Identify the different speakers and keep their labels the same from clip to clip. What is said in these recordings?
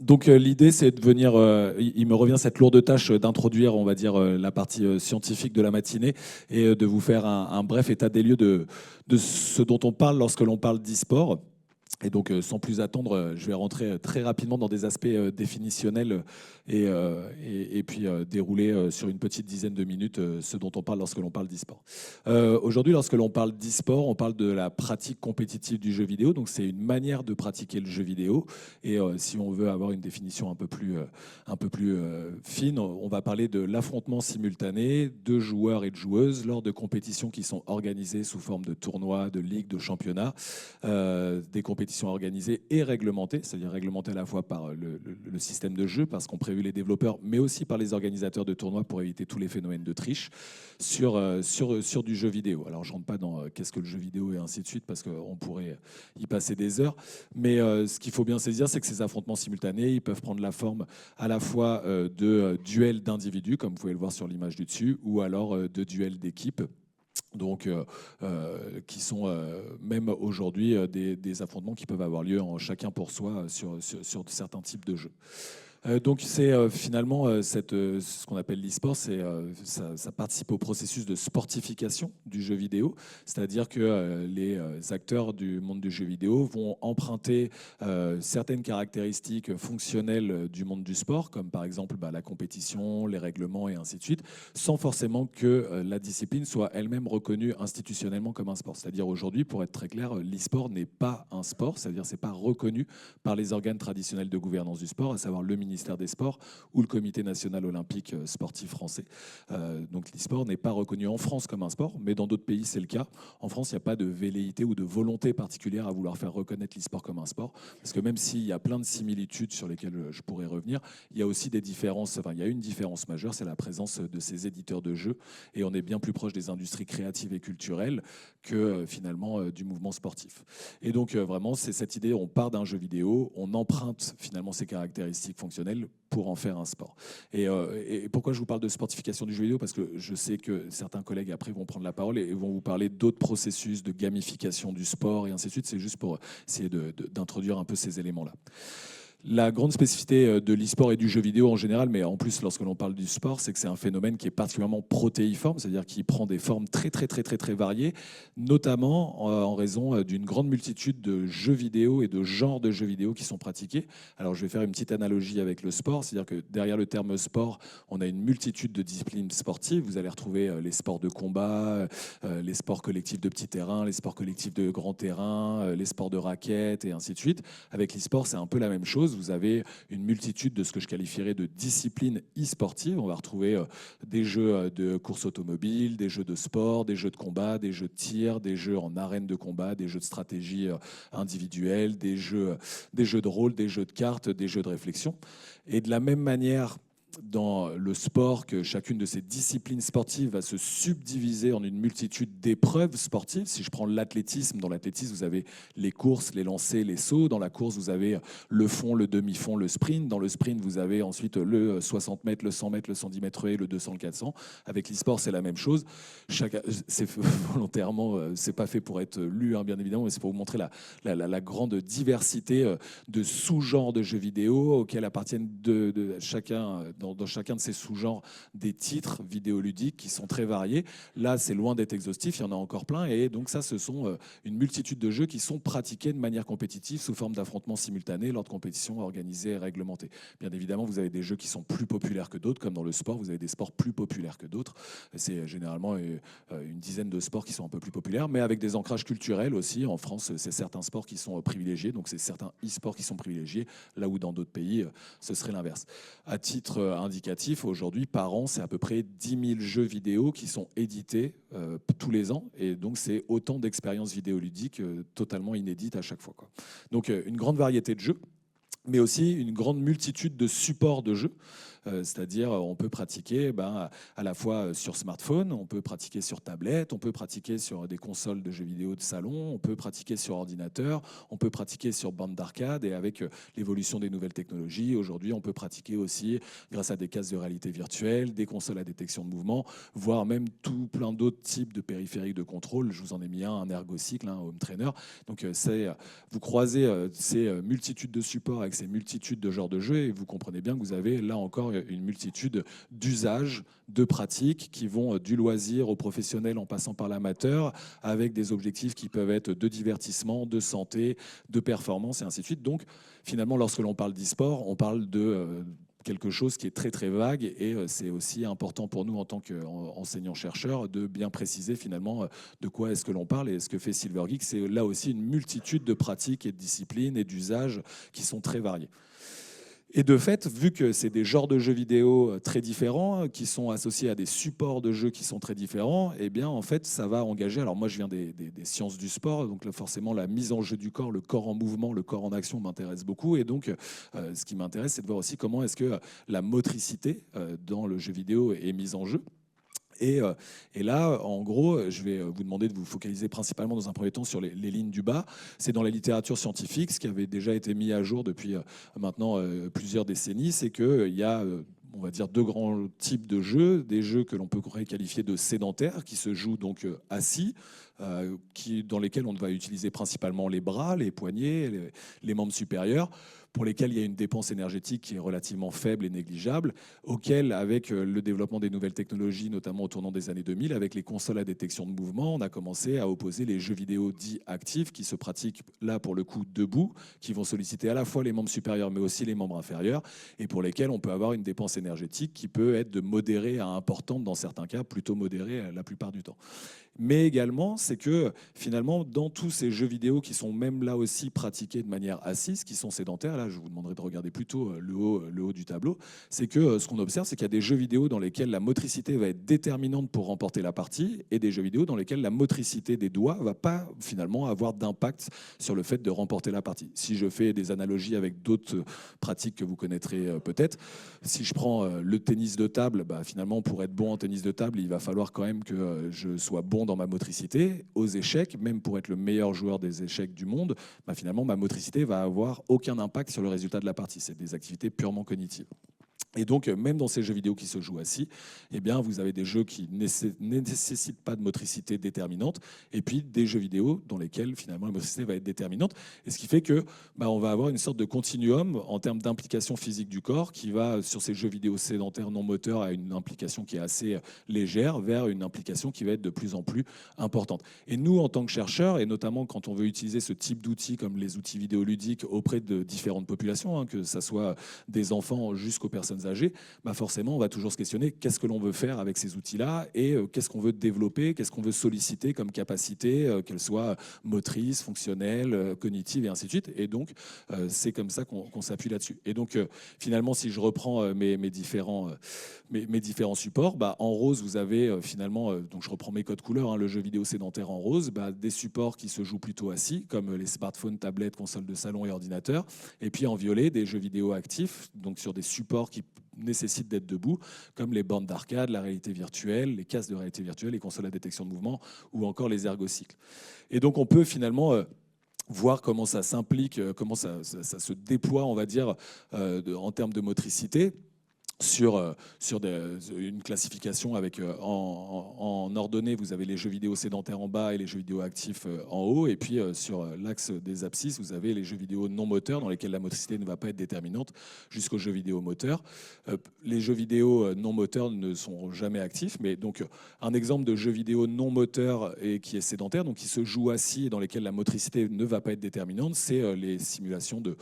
Speaker 1: Donc l'idée, c'est de venir, il me revient cette lourde tâche d'introduire, on va dire, la partie scientifique de la matinée et de vous faire un bref état des lieux de ce dont on parle lorsque l'on parle d'e-sport. Et donc, sans plus attendre, je vais rentrer très rapidement dans des aspects définitionnels et puis dérouler sur une petite dizaine de minutes ce dont on parle lorsque l'on parle d'e-sport. Aujourd'hui, lorsque l'on parle d'e-sport, on parle de la pratique compétitive du jeu vidéo. Donc, c'est une manière de pratiquer le jeu vidéo. Et si on veut avoir une définition un peu plus fine, on va parler de l'affrontement simultané de joueurs et de joueuses lors de compétitions qui sont organisées sous forme de tournois, de ligues, de championnats, des compétitions organisées et réglementées, c'est-à-dire réglementées à la fois par le système de jeu, parce qu'ont prévu les développeurs, mais aussi par les organisateurs de tournois pour éviter tous les phénomènes de triche sur du jeu vidéo. Alors, je ne rentre pas dans qu'est-ce que le jeu vidéo et ainsi de suite, parce qu'on pourrait y passer des heures, mais ce qu'il faut bien saisir, c'est que ces affrontements simultanés, ils peuvent prendre la forme à la fois de duels d'individus, comme vous pouvez le voir sur l'image du dessus, ou alors de duels d'équipes. Donc, qui sont même aujourd'hui des affrontements qui peuvent avoir lieu en chacun pour soi sur certains types de jeux. Donc c'est finalement ce qu'on appelle l'e-sport, ça participe au processus de sportification du jeu vidéo, c'est-à-dire que les acteurs du monde du jeu vidéo vont emprunter certaines caractéristiques fonctionnelles du monde du sport, comme par exemple la compétition, les règlements et ainsi de suite, sans forcément que la discipline soit elle-même reconnue institutionnellement comme un sport. C'est-à-dire aujourd'hui, pour être très clair, l'e-sport n'est pas un sport, c'est-à-dire c'est pas reconnu par les organes traditionnels de gouvernance du sport, à savoir le ministère des Sports ou le Comité national olympique sportif français. Donc l'e-sport n'est pas reconnu en France comme un sport, mais dans d'autres pays c'est le cas. En France, il n'y a pas de velléité ou de volonté particulière à vouloir faire reconnaître l'e-sport comme un sport, parce que même s'il y a plein de similitudes sur lesquelles je pourrais revenir, il y a aussi des différences, enfin il y a une différence majeure, c'est la présence de ces éditeurs de jeux, et on est bien plus proche des industries créatives et culturelles que finalement du mouvement sportif. Et donc vraiment, c'est cette idée, on part d'un jeu vidéo, on emprunte finalement ses caractéristiques fonctionnelles pour en faire un sport. Et pourquoi je vous parle de sportification du jeu vidéo? Parce que je sais que certains collègues après vont prendre la parole et vont vous parler d'autres processus de gamification du sport et ainsi de suite. C'est juste pour essayer d'introduire un peu ces éléments-là. La grande spécificité de l'e-sport et du jeu vidéo en général, mais en plus lorsque l'on parle du sport, c'est que c'est un phénomène qui est particulièrement protéiforme, c'est-à-dire qui prend des formes très variées, notamment en raison d'une grande multitude de jeux vidéo et de genres de jeux vidéo qui sont pratiqués. Alors je vais faire une petite analogie avec le sport, c'est-à-dire que derrière le terme sport, on a une multitude de disciplines sportives. Vous allez retrouver les sports de combat, les sports collectifs de petits terrains, les sports collectifs de grands terrains, les sports de raquettes et ainsi de suite. Avec l'e-sport, c'est un peu la même chose. Vous avez une multitude de ce que je qualifierais de disciplines e-sportives. On va retrouver des jeux de course automobile, des jeux de sport, des jeux de combat, des jeux de tir, des jeux en arène de combat, des jeux de stratégie individuelle, des jeux de rôle, des jeux de cartes, des jeux de réflexion. Et de la même manière, dans le sport, que chacune de ces disciplines sportives va se subdiviser en une multitude d'épreuves sportives. Si je prends l'athlétisme, dans l'athlétisme, vous avez les courses, les lancers, les sauts. Dans la course, vous avez le fond, le demi-fond, le sprint. Dans le sprint, vous avez ensuite le 60 mètres, le 100 mètres, le 110 mètres et le 200, le 400. Avec l'e-sport, c'est la même chose. C'est volontairement, c'est pas fait pour être lu, hein, bien évidemment, mais c'est pour vous montrer la grande diversité de sous-genres de jeux vidéo auxquels appartiennent chacun dans chacun de ces sous-genres des titres vidéoludiques qui sont très variés. Là, c'est loin d'être exhaustif, il y en a encore plein. Et donc ça, ce sont une multitude de jeux qui sont pratiqués de manière compétitive sous forme d'affrontements simultanés lors de compétitions organisées et réglementées. Bien évidemment, vous avez des jeux qui sont plus populaires que d'autres, comme dans le sport, vous avez des sports plus populaires que d'autres. C'est généralement une dizaine de sports qui sont un peu plus populaires, mais avec des ancrages culturels aussi. En France, c'est certains sports qui sont privilégiés, donc c'est certains e-sports qui sont privilégiés, là où dans d'autres pays, ce serait l'inverse. À titre indicatif, aujourd'hui, par an, c'est à peu près 10 000 jeux vidéo qui sont édités tous les ans. Et donc, c'est autant d'expériences vidéoludiques totalement inédites à chaque fois, quoi. Donc, une grande variété de jeux, mais aussi une grande multitude de supports de jeux. C'est-à-dire, on peut pratiquer à la fois sur smartphone, on peut pratiquer sur tablette, on peut pratiquer sur des consoles de jeux vidéo de salon, on peut pratiquer sur ordinateur, on peut pratiquer sur bande d'arcade. Et avec l'évolution des nouvelles technologies, aujourd'hui, on peut pratiquer aussi grâce à des casques de réalité virtuelle, des consoles à détection de mouvement, voire même tout plein d'autres types de périphériques de contrôle. Je vous en ai mis un ergocycle, un home trainer. Donc, vous croisez ces multitudes de supports avec avec ces multitudes de genres de jeux, et vous comprenez bien que vous avez là encore une multitude d'usages, de pratiques qui vont du loisir au professionnel en passant par l'amateur, avec des objectifs qui peuvent être de divertissement, de santé, de performance et ainsi de suite. Donc finalement, lorsque l'on parle d'e-sport, on parle de quelque chose qui est très très vague, et c'est aussi important pour nous en tant qu'enseignants-chercheurs de bien préciser finalement de quoi est-ce que l'on parle. Et ce que fait Silver Geek, c'est là aussi une multitude de pratiques et de disciplines et d'usages qui sont très variés. Et de fait, vu que c'est des genres de jeux vidéo très différents, qui sont associés à des supports de jeux qui sont très différents, eh bien, en fait, ça va engager... Alors moi, je viens des sciences du sport, donc là, forcément, la mise en jeu du corps, le corps en mouvement, le corps en action m'intéresse beaucoup. Et donc, ce qui m'intéresse, c'est de voir aussi comment est-ce que la motricité dans le jeu vidéo est mise en jeu. Et là, en gros, je vais vous demander de vous focaliser principalement dans un premier temps sur les lignes du bas. C'est dans la littérature scientifique, ce qui avait déjà été mis à jour depuis maintenant plusieurs décennies, c'est qu'il y a on va dire deux grands types de jeux, des jeux que l'on peut qualifier de sédentaires, qui se jouent donc assis, dans lesquels on va utiliser principalement les bras, les poignets, les membres supérieurs, pour lesquels il y a une dépense énergétique qui est relativement faible et négligeable, auxquels, avec le développement des nouvelles technologies, notamment au tournant des années 2000, avec les consoles à détection de mouvement, on a commencé à opposer les jeux vidéo dits actifs, qui se pratiquent là pour le coup debout, qui vont solliciter à la fois les membres supérieurs mais aussi les membres inférieurs, et pour lesquels on peut avoir une dépense énergétique qui peut être de modérée à importante dans certains cas, plutôt modérée la plupart du temps. Mais également, c'est que finalement, dans tous ces jeux vidéo qui sont même là aussi pratiqués de manière assise, qui sont sédentaires, là je vous demanderai de regarder plutôt le haut du tableau, c'est que ce qu'on observe, c'est qu'il y a des jeux vidéo dans lesquels la motricité va être déterminante pour remporter la partie, et des jeux vidéo dans lesquels la motricité des doigts ne va pas finalement avoir d'impact sur le fait de remporter la partie. Si je fais des analogies avec d'autres pratiques que vous connaîtrez peut-être, si je prends le tennis de table, finalement pour être bon en tennis de table, il va falloir quand même que je sois bon dans ma motricité. Aux échecs, même pour être le meilleur joueur des échecs du monde, finalement ma motricité va avoir aucun impact sur le résultat de la partie. C'est des activités purement cognitives. Et donc, même dans ces jeux vidéo qui se jouent assis, eh bien, vous avez des jeux qui ne nécessitent pas de motricité déterminante, et puis des jeux vidéo dans lesquels, finalement, la motricité va être déterminante. Et ce qui fait que on va avoir une sorte de continuum en termes d'implication physique du corps qui va, sur ces jeux vidéo sédentaires non moteurs, à une implication qui est assez légère, vers une implication qui va être de plus en plus importante. Et nous, en tant que chercheurs, et notamment quand on veut utiliser ce type d'outils comme les outils vidéoludiques auprès de différentes populations, que ce soit des enfants jusqu'aux personnes âgées, forcément, on va toujours se questionner qu'est-ce que l'on veut faire avec ces outils-là, et qu'est-ce qu'on veut développer, qu'est-ce qu'on veut solliciter comme capacité, qu'elle soit motrice, fonctionnelle, cognitive, et ainsi de suite. Et donc, c'est comme ça qu'on s'appuie là-dessus. Et donc, finalement, si je reprends mes différents supports, en rose, vous avez finalement, donc je reprends mes codes couleurs, le jeu vidéo sédentaire en rose, des supports qui se jouent plutôt assis, comme les smartphones, tablettes, consoles de salon et ordinateurs. Et puis en violet, des jeux vidéo actifs, donc sur des supports qui nécessitent d'être debout, comme les bornes d'arcade, la réalité virtuelle, les casques de réalité virtuelle, les consoles à détection de mouvement, ou encore les ergocycles. Et donc on peut finalement voir comment ça s'implique, comment ça se déploie, on va dire, en termes de motricité, sur une classification avec en ordonnée, vous avez les jeux vidéo sédentaires en bas et les jeux vidéo actifs en haut, et puis sur l'axe des abscisses, vous avez les jeux vidéo non moteurs dans lesquels la motricité ne va pas être déterminante, jusqu'aux jeux vidéo moteurs. Les jeux vidéo non moteurs ne sont jamais actifs, mais donc un exemple de jeu vidéo non moteur et qui est sédentaire, donc qui se joue assis et dans lesquels la motricité ne va pas être déterminante, c'est les simulations de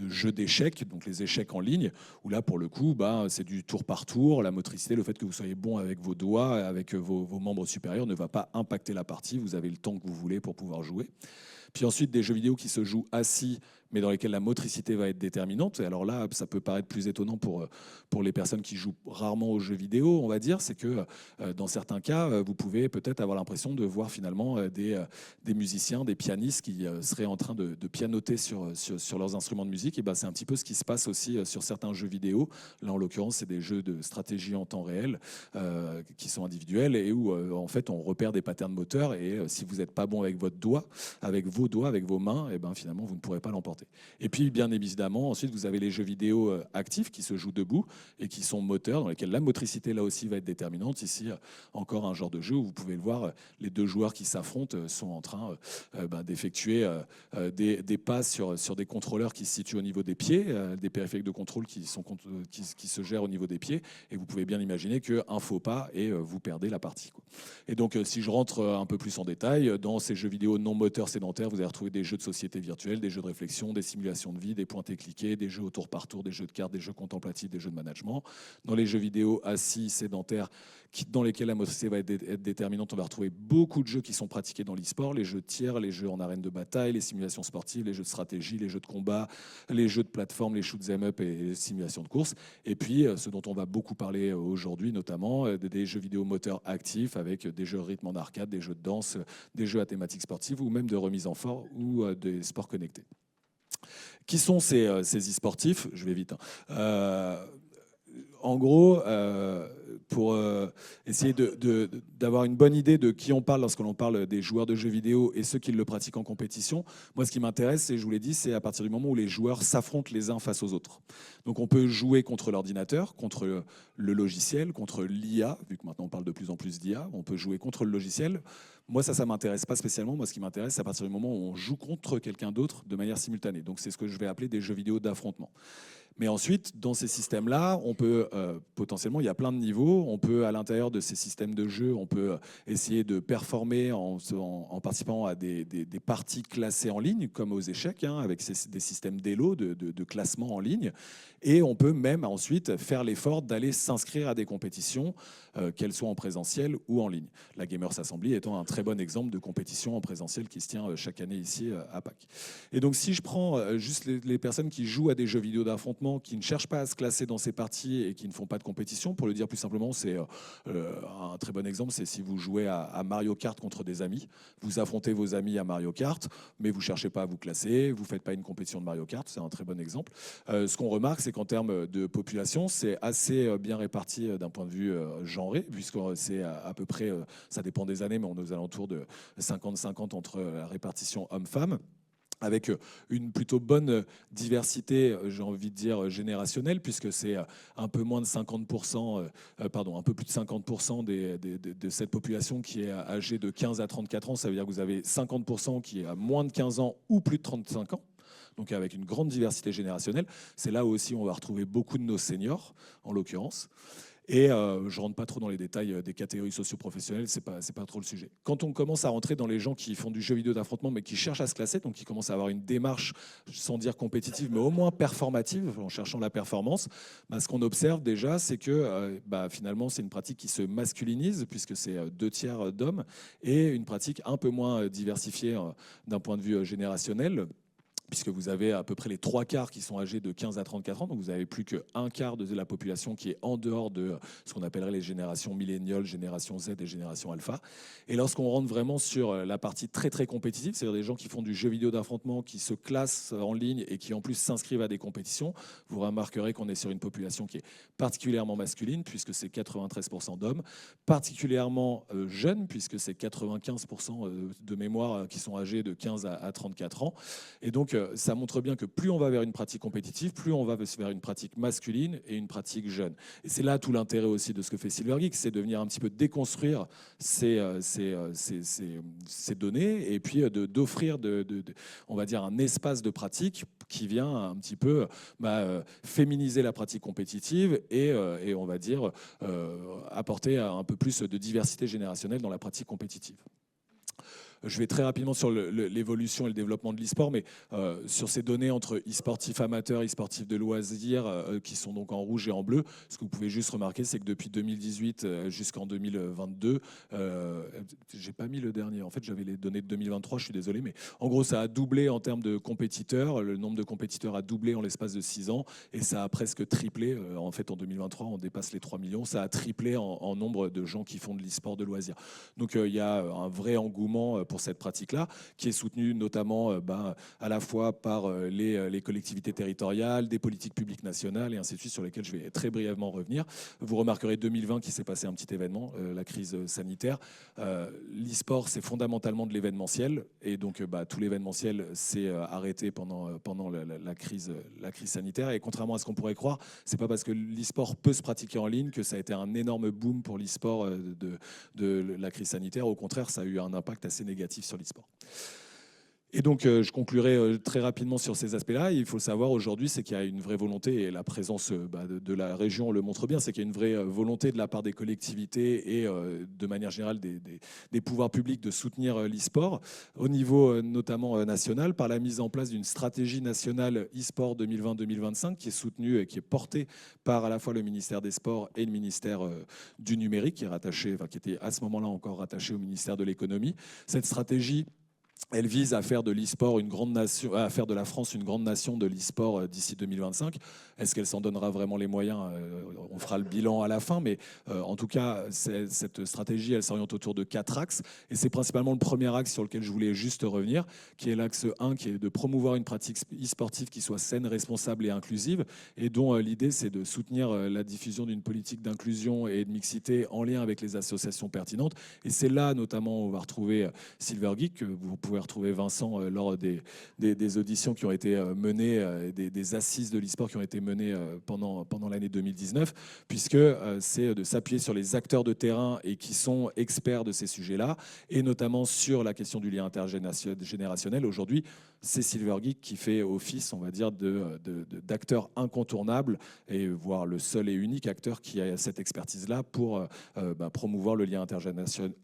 Speaker 1: jeux d'échecs, donc les échecs en ligne, où là pour le coup, c'est du tour par tour. La motricité, le fait que vous soyez bon avec vos doigts, avec vos membres supérieurs, ne va pas impacter la partie. Vous avez le temps que vous voulez pour pouvoir jouer. Puis ensuite, des jeux vidéo qui se jouent assis, mais dans lesquels la motricité va être déterminante. Et alors là, ça peut paraître plus étonnant pour les personnes qui jouent rarement aux jeux vidéo, on va dire. C'est que dans certains cas, vous pouvez peut-être avoir l'impression de voir finalement des musiciens, des pianistes qui seraient en train de pianoter sur leurs instruments de musique. Et c'est un petit peu ce qui se passe aussi sur certains jeux vidéo. Là, en l'occurrence, c'est des jeux de stratégie en temps réel qui sont individuels et où, en fait, on repère des patterns moteurs. Et si vous n'êtes pas bon avec votre doigt, avec vos doigts, avec vos mains, et finalement, vous ne pourrez pas l'emporter. fait. Et puis, bien évidemment, ensuite, vous avez les jeux vidéo actifs qui se jouent debout et qui sont moteurs, dans lesquels la motricité, là aussi, va être déterminante. Ici, encore un genre de jeu où vous pouvez le voir, les deux joueurs qui s'affrontent sont en train d'effectuer des passes sur des contrôleurs qui se situent au niveau des pieds, des périphériques de contrôle qui se gèrent au niveau des pieds. Et vous pouvez bien imaginer qu'un faux pas et vous perdez la partie, quoi. Et donc, si je rentre un peu plus en détail, dans ces jeux vidéo non moteurs sédentaires, vous allez retrouver des jeux de société virtuelle, des jeux de réflexion, des simulations de vie, des pointés-cliqués, des jeux au tour par tour, des jeux de cartes, des jeux contemplatifs, des jeux de management. Dans les jeux vidéo assis, sédentaires, dans lesquels la motricité va être déterminante, on va retrouver beaucoup de jeux qui sont pratiqués dans l'e-sport, les jeux de tir, les jeux en arène de bataille, les simulations sportives, les jeux de stratégie, les jeux de combat, les jeux de plateforme, les shoot 'em up et les simulations de course. Et puis, ce dont on va beaucoup parler aujourd'hui, notamment, des jeux vidéo moteurs actifs avec des jeux rythme en arcade, des jeux de danse, des jeux à thématique sportive ou même de remise en forme ou des sports connectés. Qui sont ces e-sportifs? Je vais vite. En gros, pour essayer d'avoir une bonne idée de qui on parle lorsque l'on parle des joueurs de jeux vidéo et ceux qui le pratiquent en compétition, moi ce qui m'intéresse, je vous l'ai dit, c'est à partir du moment où les joueurs s'affrontent les uns face aux autres. Donc on peut jouer contre l'ordinateur, contre le logiciel, contre l'IA, vu que maintenant on parle de plus en plus d'IA, on peut jouer contre le logiciel. Moi, ça ne m'intéresse pas spécialement. Moi, ce qui m'intéresse, c'est à partir du moment où on joue contre quelqu'un d'autre de manière simultanée. Donc, c'est ce que je vais appeler des jeux vidéo d'affrontement. Mais ensuite, dans ces systèmes-là, on peut potentiellement, il y a plein de niveaux. On peut, à l'intérieur de ces systèmes de jeu, on peut essayer de performer en participant à des parties classées en ligne, comme aux échecs, avec des systèmes d'élo, de classement en ligne. Et on peut même ensuite faire l'effort d'aller s'inscrire à des compétitions, qu'elles soient en présentiel ou en ligne. La Gamers Assembly étant un très bon exemple de compétition en présentiel qui se tient chaque année ici à Pâques. Et donc, si je prends juste les personnes qui jouent à des jeux vidéo d'affrontement, qui ne cherchent pas à se classer dans ces parties et qui ne font pas de compétition, pour le dire plus simplement, c'est un très bon exemple, c'est si vous jouez à Mario Kart contre des amis, vous affrontez vos amis à Mario Kart, mais vous ne cherchez pas à vous classer, vous ne faites pas une compétition de Mario Kart, c'est un très bon exemple. Ce qu'on remarque, c'est qu'en termes de population, c'est assez bien réparti d'un point de vue genré, puisque c'est à peu près, ça dépend des années, mais on est aux alentours de 50-50 entre la répartition homme-femme, avec une plutôt bonne diversité, j'ai envie de dire, générationnelle, puisque c'est un peu moins de 50%, un peu plus de 50% de cette population qui est âgée de 15 à 34 ans. Ça veut dire que vous avez 50% qui est à moins de 15 ans ou plus de 35 ans. Donc avec une grande diversité générationnelle. C'est là où aussi on va retrouver beaucoup de nos seniors, en l'occurrence. Et je ne rentre pas trop dans les détails des catégories socio-professionnelles, c'est pas trop le sujet. Quand on commence à rentrer dans les gens qui font du jeu vidéo d'affrontement, mais qui cherchent à se classer, donc qui commencent à avoir une démarche, sans dire compétitive, mais au moins performative, en cherchant la performance, ce qu'on observe déjà, c'est que finalement, c'est une pratique qui se masculinise, puisque c'est 2/3 d'hommes, et une pratique un peu moins diversifiée d'un point de vue générationnel, puisque vous avez à peu près les 3/4 qui sont âgés de 15 à 34 ans, donc vous avez plus qu'un quart de la population qui est en dehors de ce qu'on appellerait les générations milléniales, génération Z et génération alpha. Et lorsqu'on rentre vraiment sur la partie très très compétitive, c'est-à-dire des gens qui font du jeu vidéo d'affrontement, qui se classent en ligne et qui en plus s'inscrivent à des compétitions, vous remarquerez qu'on est sur une population qui est particulièrement masculine, puisque c'est 93% d'hommes, particulièrement jeunes, puisque c'est 95% de mémoire qui sont âgés de 15 à 34 ans. Et donc, ça montre bien que plus on va vers une pratique compétitive, plus on va vers une pratique masculine et une pratique jeune. Et c'est là tout l'intérêt aussi de ce que fait Silvergeek, c'est de venir un petit peu déconstruire ces données et puis d'offrir, on va dire, un espace de pratique qui vient un petit peu féminiser la pratique compétitive et on va dire, apporter un peu plus de diversité générationnelle dans la pratique compétitive. Je vais très rapidement sur l'évolution et le développement de l'e-sport, mais sur ces données entre e-sportifs amateurs, e-sportifs de loisirs, qui sont donc en rouge et en bleu, ce que vous pouvez juste remarquer, c'est que depuis 2018 jusqu'en 2022, j'ai pas mis le dernier, en fait j'avais les données de 2023, je suis désolé, mais en gros ça a doublé en termes de compétiteurs, le nombre de compétiteurs a doublé en l'espace de 6 ans, et ça a presque triplé, en fait en 2023 on dépasse les 3 millions, ça a triplé en nombre de gens qui font de l'e-sport de loisirs. Donc il y a un vrai engouement pour pour cette pratique-là, qui est soutenue notamment à la fois par les collectivités territoriales, des politiques publiques nationales et ainsi de suite, sur lesquelles je vais très brièvement revenir. Vous remarquerez 2020 qui s'est passé un petit événement, la crise sanitaire. L'e-sport, c'est fondamentalement de l'événementiel, et donc tout l'événementiel s'est arrêté pendant la crise sanitaire. Et contrairement à ce qu'on pourrait croire, c'est pas parce que l'e-sport peut se pratiquer en ligne que ça a été un énorme boom pour l'e-sport de la crise sanitaire. Au contraire, ça a eu un impact assez négatif sur l'e-sport. Et donc, je conclurai très rapidement sur ces aspects-là. Il faut le savoir aujourd'hui, c'est qu'il y a une vraie volonté, et la présence de la région le montre bien, c'est qu'il y a une vraie volonté de la part des collectivités et de manière générale des pouvoirs publics de soutenir l'e-sport, au niveau notamment national, par la mise en place d'une stratégie nationale e-sport 2020-2025 qui est soutenue et qui est portée par à la fois le ministère des Sports et le ministère du Numérique, qui est rattaché, qui était à ce moment-là encore rattaché au ministère de l'Économie. Cette stratégie, elle vise à faire de l'e-sport une grande nation, à faire de la France une grande nation de l'e-sport d'ici 2025. Est-ce qu'elle s'en donnera vraiment les moyens? On fera le bilan à la fin, mais en tout cas, cette stratégie, elle s'oriente autour de 4 axes. Et c'est principalement le premier axe sur lequel je voulais juste revenir, qui est l'axe 1, qui est de promouvoir une pratique e-sportive qui soit saine, responsable et inclusive, et dont l'idée, c'est de soutenir la diffusion d'une politique d'inclusion et de mixité en lien avec les associations pertinentes. Et c'est là, notamment, où on va retrouver Silver Geek, que vous pouvez retrouver Vincent lors des auditions qui ont été menées, des assises de l'e-sport qui ont été menées pendant l'année 2019, puisque c'est de s'appuyer sur les acteurs de terrain et qui sont experts de ces sujets-là, et notamment sur la question du lien intergénérationnel. Aujourd'hui, c'est Silver Geek qui fait office, on va dire, d'acteur incontournable, et voire le seul et unique acteur qui a cette expertise-là pour promouvoir le lien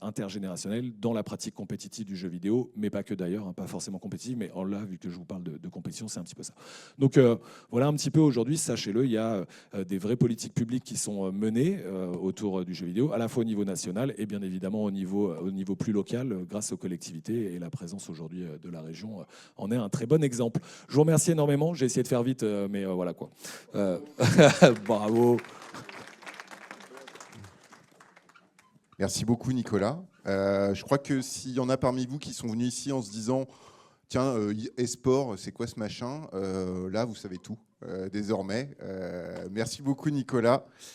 Speaker 1: intergénérationnel dans la pratique compétitive du jeu vidéo, mais pas que d'ailleurs, pas forcément compétitive, mais là, vu que je vous parle de compétition, c'est un petit peu ça. Donc voilà un petit peu aujourd'hui, sachez-le, il y a des vraies politiques publiques qui sont menées autour du jeu vidéo, à la fois au niveau national et bien évidemment au niveau plus local, grâce aux collectivités, et la présence aujourd'hui de la région en est un très bon exemple. Je vous remercie énormément, j'ai essayé de faire vite, mais voilà quoi. Bravo.
Speaker 2: Merci beaucoup Nicolas. Je crois que s'il y en a parmi vous qui sont venus ici en se disant tiens, e-sport, c'est quoi ce machin, là vous savez tout désormais. Merci beaucoup Nicolas.